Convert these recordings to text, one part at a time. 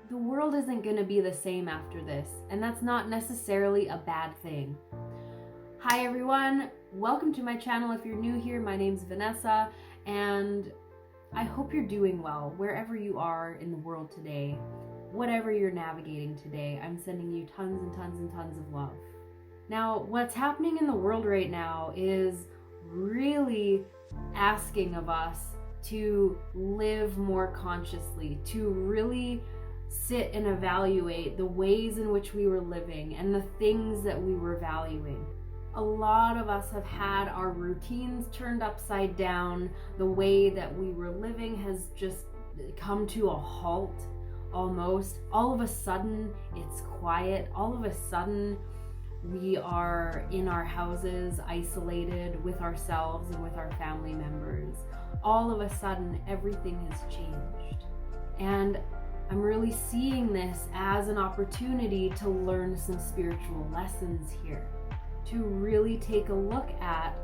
the world isn't going to be the same after this, and that's not necessarily a bad thing. Hi everyone, welcome to my channel. If you're new here, my name's Vanessa, and I hope you're doing well wherever you are in the world today. Whatever you're navigating today, I'm sending you tons and tons and tons of love. Now, what's happening in the world right now is really asking of us to live more consciously, to really sit and evaluate the ways in which we were living and the things that we were valuing. A lot of us have had our routines turned upside down. The way that we were living has just come to a halt almost. All of a sudden, it's quiet. All of a sudden, we are in our houses, isolated with ourselves and with our family members. All of a sudden, everything has changed. And I'm really seeing this as an opportunity to learn some spiritual lessons here, to really take a look at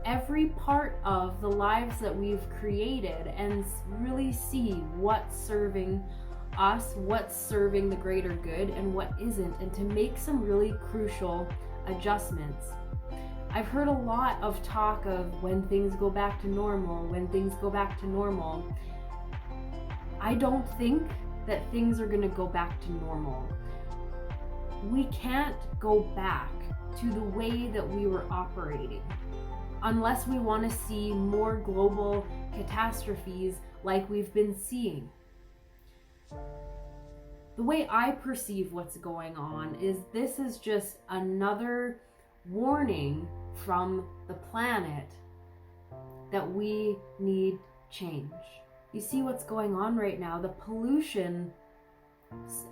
every part of the lives that we've created and really see what's serving us, what's serving the greater good, and what isn't, and to make some really crucial adjustments. I've heard a lot of talk of when things go back to normal, when things go back to normal. I don't think that things are going to go back to normal. We can't go back to the way that we were operating unless we want to see more global catastrophes like we've been seeing. The way I perceive what's going on is this is just another warning from the planet that we need change. You see what's going on right now. The pollution,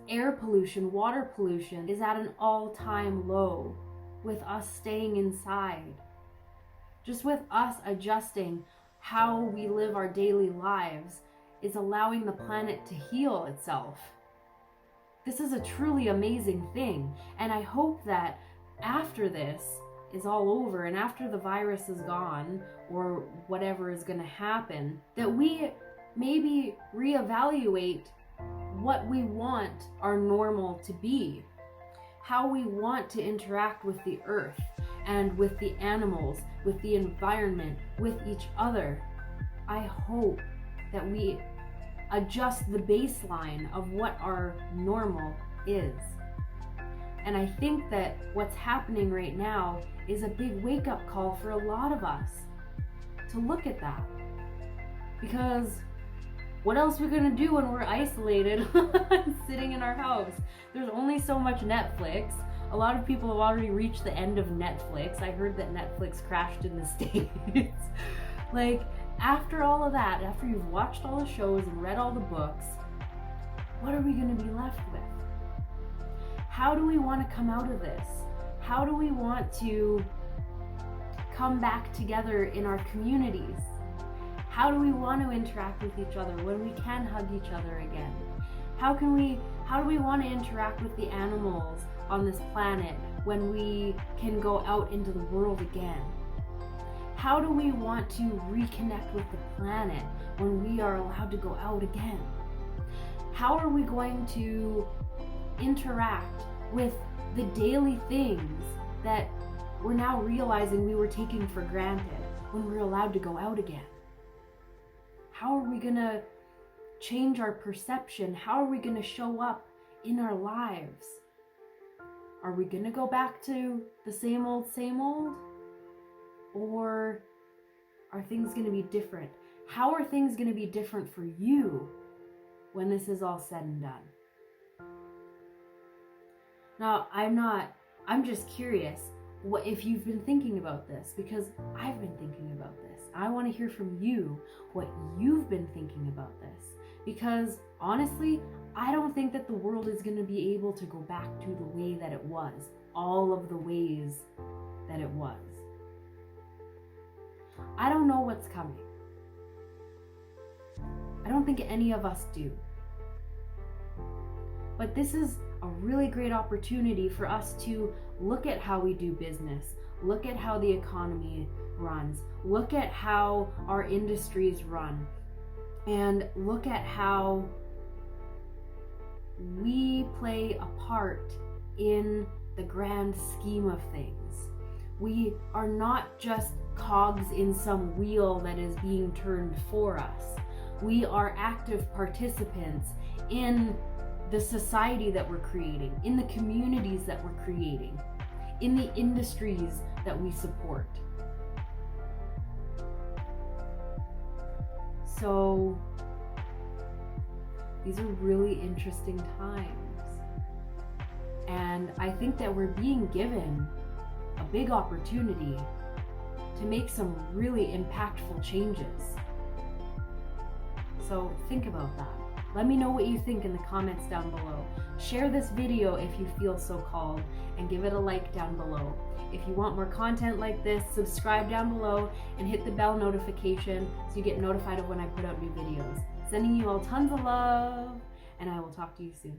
air pollution, water pollution is at an all-time low with us staying inside. Just with us adjusting how we live our daily lives is allowing the planet to heal itself. This is a truly amazing thing, and I hope that after this is all over and after the virus is gone or whatever is going to happen, that we maybe reevaluate what we want our normal to be, how we want to interact with the earth and with the animals, with the environment, with each other. I hope that we adjust the baseline of what our normal is. And I think that what's happening right now is a big wake-up call for a lot of us to look at that. Because what else are we gonna do when we're isolated sitting in our house? There's only so much Netflix. A lot of people have already reached the end of Netflix. I heard that Netflix crashed in the States. Like, after all of that, after you've watched all the shows and read all the books, what are we going to be left with? How do we want to come out of this? How do we want to come back together in our communities? How do we want to interact with each other when we can hug each other again? How do we want to interact with the animals on this planet when we can go out into the world again? How do we want to reconnect with the planet when we are allowed to go out again? How are we going to interact with the daily things that we're now realizing we were taking for granted when we're allowed to go out again? How are we going to change our perception? How are we going to show up in our lives? Are we going to go back to the same old, same old? Or are things going to be different? How are things going to be different for you when this is all said and done? Now, I'm just curious what if you've been thinking about this, because I've been thinking about this. I want to hear from you what you've been thinking about this, because honestly, I don't think that the world is going to be able to go back to the way that it was, all of the ways that it was. I don't know what's coming. I don't think any of us do. But this is a really great opportunity for us to look at how we do business, look at how the economy runs, look at how our industries run, and look at how we play a part in the grand scheme of things. We are not just cogs in some wheel that is being turned for us. We are active participants in the society that we're creating, in the communities that we're creating, in the industries that we support. So these are really interesting times. And I think that we're being given a big opportunity to make some really impactful changes. So think about that. Let me know what you think in the comments down below. Share this video if you feel so called, and give it a like down below. If you want more content like this, subscribe down below and hit the bell notification so you get notified of when I put out new videos. Sending you all tons of love, and I will talk to you soon.